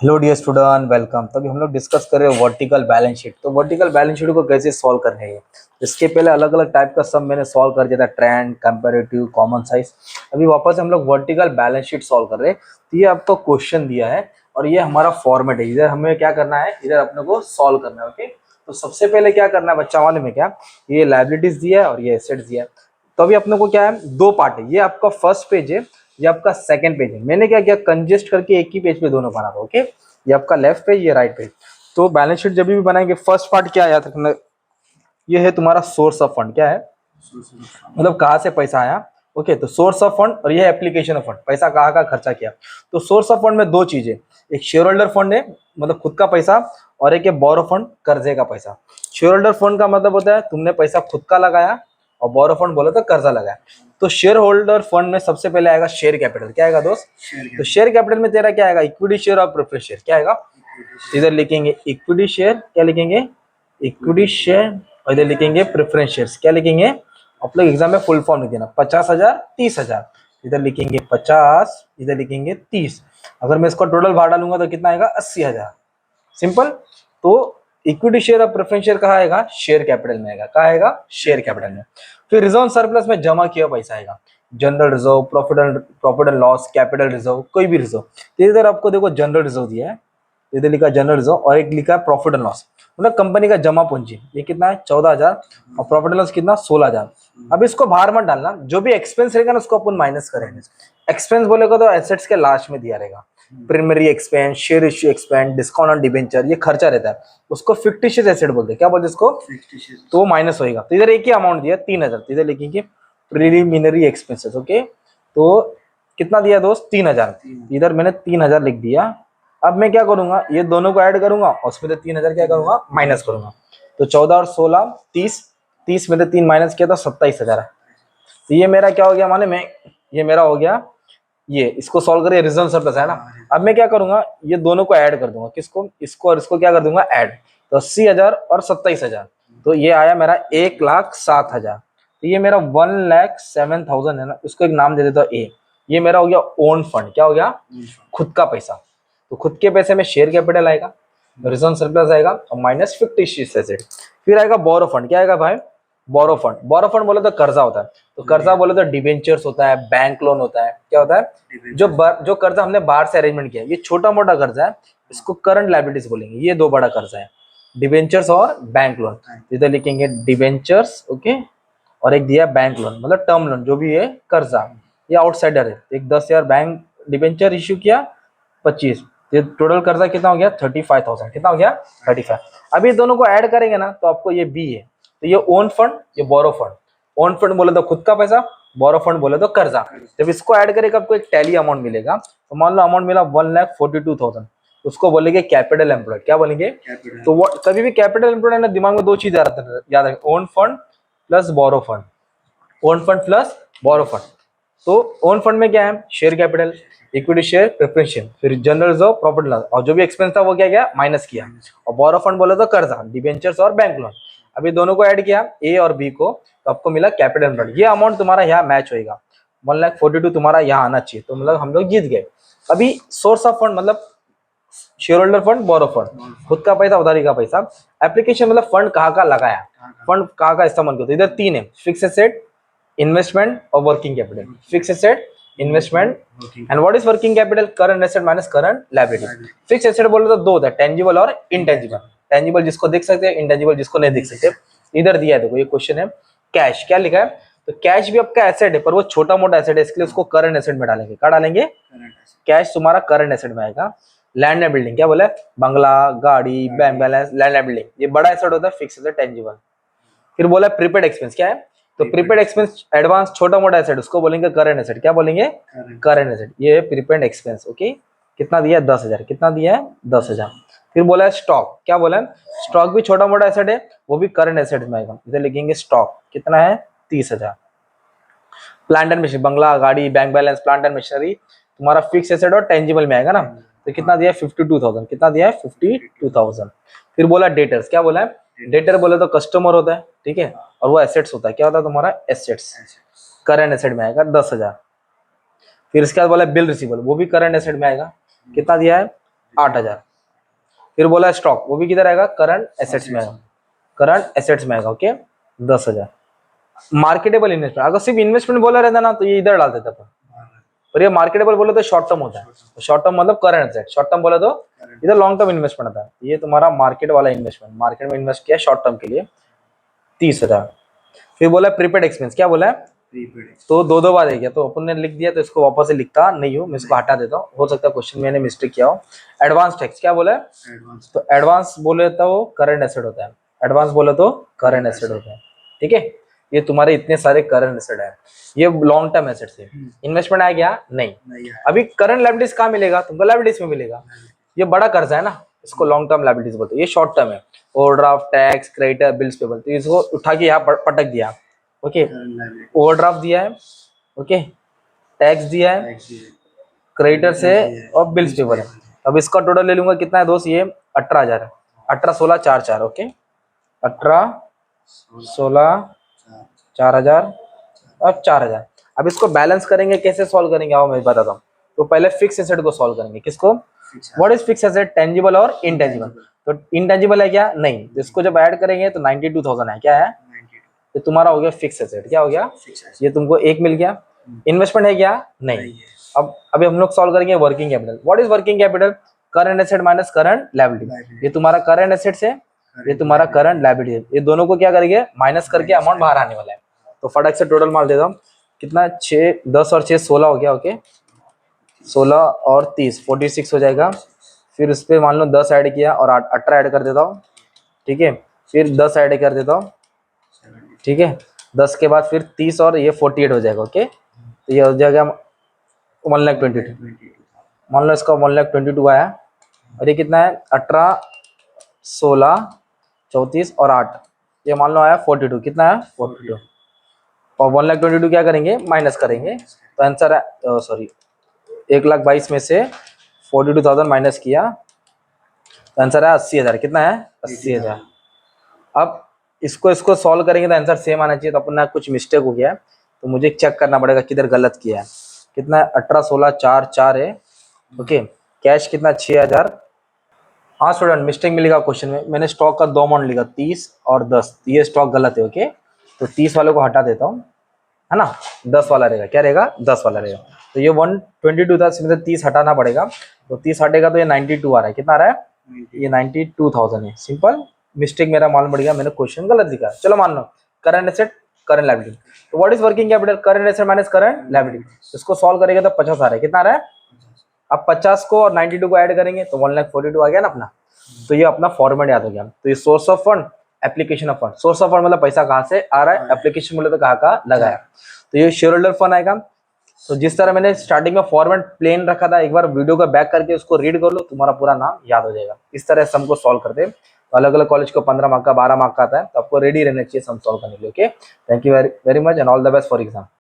Hello dear student, welcome. तभी हम लोग डिस्कस कर रहे हैं वर्टिकल बैलेंस शीट। तो वर्टिकल बैलेंस शीट को कैसे सॉल्व करना है, इसके पहले अलग अलग टाइप का सब मैंने सॉल्व कर दिया था, ट्रेंड, कंपैरेटिव, कॉमन साइज। अभी वापस हम लोग वर्टिकल बैलेंस शीट सॉल्व कर रहे हैं। तो ये आपको क्वेश्चन दिया है और ये हमारा फॉर्मेट है। इधर हमें क्या करना है, इधर अपने को सॉल्व करना है। ओके, तो सबसे पहले क्या करना है बच्चा, मालूम है क्या? ये लायबिलिटीज दिया है और ये एसेट्स दिया है। तो अभी अपने को क्या है, दो पार्ट है। ये आपका फर्स्ट पेज है, ये आपका सेकंड पेज है। मैंने क्या किया, कंजेस्ट करके एक ही पेज पे दोनों बना था। ओके, ये आपका लेफ्ट पेज, ये राइट पेज। तो बैलेंस शीट जब भी बनाएंगे, फर्स्ट पार्ट क्या आया था, ये है तुम्हारा सोर्स ऑफ फंड। क्या है, मतलब कहाँ से पैसा आया। ओके, तो सोर्स ऑफ फंड और ये एप्लीकेशन ऑफ फंड, पैसा कहाँ का खर्चा किया। तो सोर्स ऑफ फंड में दो चीजें, एक शेयर होल्डर फंड है, मतलब खुद का पैसा, और एक है बोरो फंड, कर्जे का पैसा। शेयर होल्डर फंड का मतलब होता है तुमने पैसा खुद का लगाया, और बोरो फंड बोला तो कर्जा लगाया। तो शेयर होल्डर फंड में सबसे पहले आएगा शेयर कैपिटल। क्या आएगा दोस्त? तो शेयर कैपिटल में तेरा क्या आएगा, इक्विटी शेयर और प्रेफरेंस शेयर। क्या आएगा, इधर लिखेंगे इक्विटी शेयर, क्या लिखेंगे, इक्विटी शेयर, और इधर लिखेंगे प्रेफरेंस शेयर्स। क्या लिखेंगे, आप लोग एग्जाम में फुल फॉर्म लिख देना, 50,000, 30,000। इधर लिखेंगे 50, इधर लिखेंगे 30। अगर मैं इसका टोटल भाग डालूंगा तो कितना आएगा, 80,000। सिंपल। तो इक्विटी शेयर और प्रेफरेंस शेयर कहाँ आएगा, शेयर कैपिटल में आएगा। कहाँ आएगा, शेयर कैपिटल में। फिर रिजर्व सरप्लस में जमा किया पैसा आएगा, general reserve, profit and loss, capital reserve, कोई भी रिजर्व। तो इधर आपको देखो जनरल रिजर्व दिया है, इधर लिखा जनरल रिजर्व, और एक लिखा है प्रॉफिट एंड लॉस, मतलब कंपनी का जमा पूंजी। ये कितना है, 14,000, और प्रॉफिट एंड लॉस कितना, 16,000। अब इसको बाहर मत डालना, जो भी एक्सपेंस रहेगा ना उसको अपन माइनस करेंगे। एक्सपेंस बोलेगा तो एसेट्स के लास्ट में दिया रहेगा, primary expense, share issue expense, discount on debenture, ये खर्चा रहता है, उसको फिक्टिशियस एसेट बोलते हैं। क्या बोलते हैं इसको, तो माइनस होएगा। तो इधर एक ही अमाउंट दिया 3,000, तो इधर लिखेंगे प्रिलिमिनरी एक्सपेंसेस। ओके, तो कितना दिया दोस्त, 3,000। इधर मैंने 3,000 लिख दिया। अब मैं क्या करूंगा, ये दोनों को ऐड करूंगा और उसमें से 3,000 क्या करूंगा, माइनस करूंगा। तो 14 और 16, 30, 30 में से 3 माइनस किया तो 27,000। तो ये मेरा क्या हो गया, माने मैं, ये मेरा हो गया, ये इसको सॉल्व करिए, रिजर्व सरप्लस है ना। अब मैं क्या करूंगा, ये दोनों को ऐड कर दूंगा, किसको, इसको और इसको क्या कर दूंगा, ऐड। तो 80,000 और 27,000, तो ये आया मेरा 1,07,000। तो ये मेरा 1,07,000 है ना, इसको एक नाम दे देता हूं ए। ये मेरा हो गया ओन फंड। क्या हो गया, खुद का पैसा। तो खुद के पैसे में शेयर कैपिटल आएगा, रिजर्व सरप्लस आएगा, और माइनस फिक्टिशियस एसेट। फिर आएगा बोरो फंड। क्या आएगा भाई, बोरो फंड। बोरो फंड बोले तो कर्जा होता है, तो कर्जा बोले तो डिबेंचर्स होता है, बैंक लोन होता है। क्या होता है, जो कर्जा हमने बाहर से अरेंजमेंट किया, ये छोटा मोटा कर्जा है, इसको करंट लायबिलिटीज बोलेंगे। ये दो बड़ा कर्जा है, डिबेंचर्स और बैंक लोन। इधर लिखेंगे डिबेंचर्स, ओके, और एक दिया बैंक लोन, मतलब टर्म लोन, जो भी है कर्जा, ये आउटसाइडर है। एक 10,000 बैंक डिबेंचर इश्यू किया, 25, ये टोटल कर्जा कितना हो गया, 35,000। कितना हो गया, 35। अब ये दोनों को ऐड करेंगे ना तो आपको ये बी है। तो ये ओन फंड, ये बोरो फंड। ओन फंड बोले तो खुद का पैसा, बोरो फंड बोले तो कर्जा। जब इसको ऐड करेगा आपको एक टैली अमाउंट मिलेगा। तो मान लो अमाउंट मिला 1,42,000, उसको बोलेंगे कैपिटल एम्प्लॉयड। क्या बोलेंगे, तो वो कभी भी कैपिटल एम्प्लॉयड ना, दिमाग में दो चीज याद रखें, ओन फंड प्लस बोरो फंड, ओन फंड प्लस बोरो फंड। तो ओन फंड में क्या है, share capital, equity share, preference share, फिर जनरल रिजर्व, प्रॉफिट लॉस, और जो भी एक्सपेंस था वो क्या गया, माइनस किया। और बोरो फंड बोले तो कर्जा, डिबेंचर्स और बैंक लोन। अभी दोनों को ऐड किया, ए और बी को, तो आपको मिला कैपिटल एम्प्लॉयड। ये अमाउंट तुम्हारा यहाँ मैच होएगा, 1,42,000 तुम्हारा यहाँ आना चाहिए, तो मतलब हम लोग जीत गए। अभी सोर्स ऑफ फंड मतलब शेयर होल्डर फंड, बोरो फंड, खुद का पैसा, उधारी का पैसा। एप्लीकेशन मतलब फंड कहाँ का लगाया, फंड कहाँ का इस्तेमाल किया। तो इधर तीन है, फिक्स एसेट, इन्वेस्टमेंट और working capital. Fix asset, investment, and what is working capital, current asset minus current liability. Fix asset बोले तो दो होता है, टेंजिबल और इनटेंजिबल। टेंजिबल जिसको देख सकते हैं, इनटेंजिबल जिसको नहीं देख सकते। इधर दिया है, देखो ये क्वेश्चन है, कैश। क्या लिखा है, तो कैश भी आपका एसेट है, पर वो छोटा मोटा एसेट है, इसलिए उसको करंट एसेट में डालेंगे। क्या डालेंगे, कैश तुम्हारा करंट एसेट में आएगा। लैंड एंड बिल्डिंग, क्या बोला, बंगला, गाड़ी, bank balance, land and building, ये बड़ा एसेट होता है, फिक्स एसेट, टेंजिबल। फिर बोला प्रीपेड एक्सपेंस। क्या है, तो प्रीपेड एक्सपेंस एडवांस छोटा मोटा एसेट, उसको बोलेंगे करंट एसेट। क्या बोलेंगे, करंट एसेट। ये है प्रीपेड एक्सपेंस। ओके, कितना दिया है, 10,000। कितना दिया है, 10,000। फिर बोला है स्टॉक। क्या बोला है, स्टॉक भी छोटा मोटा एसेट है, वो भी करंट एसेट में आएगा। इधर लिखेंगे स्टॉक, कितना है, 30,000। प्लांट एंड मशीनरी, बंगला, गाड़ी, bank balance, plant and machinery तुम्हारा फिक्स एसेट और टेंजिबल में आएगा ना। तो कितना दिया है, 52,000। कितना दिया है, 52,000। फिर बोला डेटर्स। क्या बोला है, डेटर बोले तो कस्टमर होता है, ठीक है, और वो एसेट्स होता है। क्या होता है तुम्हारा, एसेट्स, करंट एसेट में आएगा, 10,000। फिर इसके बाद बोला बिल रिसीवेबल, वो भी करंट एसेट में आएगा। कितना दिया है, 8,000। फिर बोला स्टॉक, वो भी किधर आएगा, करंट एसेट्स में आएगा, करंट एसेट्स में आएगा, ओके 10,000। मार्केटेबल इन्वेस्टमेंट, अगर सिर्फ इन्वेस्टमेंट बोला रहता ना तो ये इधर डाल देता अपन, पर ये मार्केटेबल बोले तो शॉर्ट टर्म होता है, शॉर्ट टर्म मतलब करंट एसेट, शॉर्ट टर्म बोले तो इधर लॉन्ग टर्म इन्वेस्टमेंट आता है। ये तुम्हारा मार्केट वाला इन्वेस्टमेंट, मार्केट में इन्वेस्ट किया शॉर्ट टर्म के लिए 30,000। फिर बोला प्रीपेड एक्सपेंस, क्या बोला है, तो दो दो बार है गया, तो अपन ने लिख दिया, तो इसको वापस से लिखता नहीं हूँ मैं, इसको हटा देता हूँ, हो सकता है क्वेश्चन मैंने मिस्टेक किया हो। एडवांस टैक्स, क्या बोला है, तो एडवांस बोले तो वो करंट एसेट होता है, एडवांस बोले तो करंट एसेट होता है, ठीक है। ये तुम्हारे इतने सारे करंट एसेट है, ये लॉन्ग टर्म एसेट है। इन्वेस्टमेंट आ गया नहीं, अभी करंट लायबिलिटीज कहाँ मिलेगा तुमको, लायबिलिटीज में मिलेगा, ये बड़ा कर्जा है ना, इसको लॉन्ग टर्म लायबिलिटीज बोलते हैं, ये शॉर्ट टर्म है, overdraft, tax, creditor, bills payable, तो इसको उठा के यहाँ पटक दिया, ओके, ओवरड्राफ्ट दिया है, ओके, टैक्स दिया है, क्रेडिटर से और बिल्स पेबल है। अब इसका टोटल ले लूंगा, कितना है दोस्त, ये 18,000 है, 18, 16, 4, 4, ओके, 18, 16, 4,000 और 4,000। अब इसको बैलेंस करेंगे, कैसे सॉल्व करेंगे आओ मैं बताता हूँ। तो पहले फिक्स एसेट को सॉल्व करेंगे, किसको, what is fix asset, tangible और इनटेंजिबल। तो इनटेंजिबल है क्या, नहीं, तो इसको जब ऐड करेंगे तो 92,000 है, क्या है, तो तुम्हारा हो गया फिक्स एसेट, क्या हो गया, ये तुमको एक मिल गया। इन्वेस्टमेंट है क्या, नहीं। अब अभी हम लोग सॉल्व करेंगे working capital, what is working capital, current asset minus current liability, ये तुम्हारा करंट एसेट से, ये तुम्हारा करंट लायबिलिटी है, ये दोनों को क्या करेंगे, माइनस करके अमाउंट बाहर आने वाला है। तो फटाक से टोटल मार देता हूँ, कितना, 6, 10 और 6, 16 हो गया, ओके, 16 और 30, 46 हो जाएगा। फिर उस पर मान लो 10 ऐड किया और 18 ऐड कर देता हूँ, ठीक है, फिर 10 ऐड कर देता हूँ, ठीक है, 10 के बाद फिर 30 और ये 48 हो जाएगा, ओके, तो ये हो जाएगा 1,22,000, मान लो इसका 1,22,000 आया, और ये कितना है, 18, 16, 34 और 8, ये मान लो आया 42, कितना है 42, और 1,22,000 क्या करेंगे, माइनस करेंगे, तो आंसर है, सॉरी 1,22,000 में से 42,000 माइनस किया, तो आंसर है 80,000, कितना है 80,000। अब इसको सॉल्व करेंगे तो आंसर सेम आना चाहिए, तो अपना कुछ मिस्टेक हो गया है, तो मुझे चेक करना पड़ेगा किधर गलत किया है। कितना है, 18, 16, 4, 4 है, ओके, कैश कितना 6,000। हाँ स्टूडेंट, मिस्टेक मिलेगा क्वेश्चन में, मैंने स्टॉक का 2 अमाउंट लिखा, 30 और 10, ये स्टॉक गलत है, ओके, तो 30 वाले को हटा देता हूँ, है ना, 10 वाला रहेगा, क्या रहेगा, 10 वाला रहेगा। तो ये 122 था, इसमें से 30 हटाना पड़ेगा, तो 30 हटेगा तो ये 92 आ रहा है, कितना आ रहा है, ये 92,000 है। सिंपल मिस्टेक मेरा मालूम पड़ गया, मैंने क्वेश्चन गलत लिखा, चलो मान लो करंट एसेट करंट लायबिलिटी, तो what is working capital, current asset minus current liability, इसको सॉल्व करेंगे तो 50 आ रहा है, कितना आ रहा है, अब 50 को और 92 को ऐड करेंगे तो 1,42,000 आ गया ना अपना। तो ये अपना फॉर्मेट याद हो गया। तो ये source of fund, application of fund, source of fund मतलब पैसा कहाँ से आ रहा है, एप्लीकेशन बोले तो कहाँ लगाया, तो ये शेयर होल्डर फंड आएगा। तो जिस तरह मैंने स्टार्टिंग में फॉर्मेट प्लेन रखा था, एक बार वीडियो को बैक करके उसको रीड कर लो, तुम्हारा पूरा नाम याद हो जाएगा। इस तरह सम को सॉल्व करते हैं, तो अलग अलग कॉलेज को 15 मार्क का 12 मार्क का आता है, तो आपको रेडी रहना चाहिए सम सॉल्व करने के लिए। Okay, thank you very much and all the best for exam.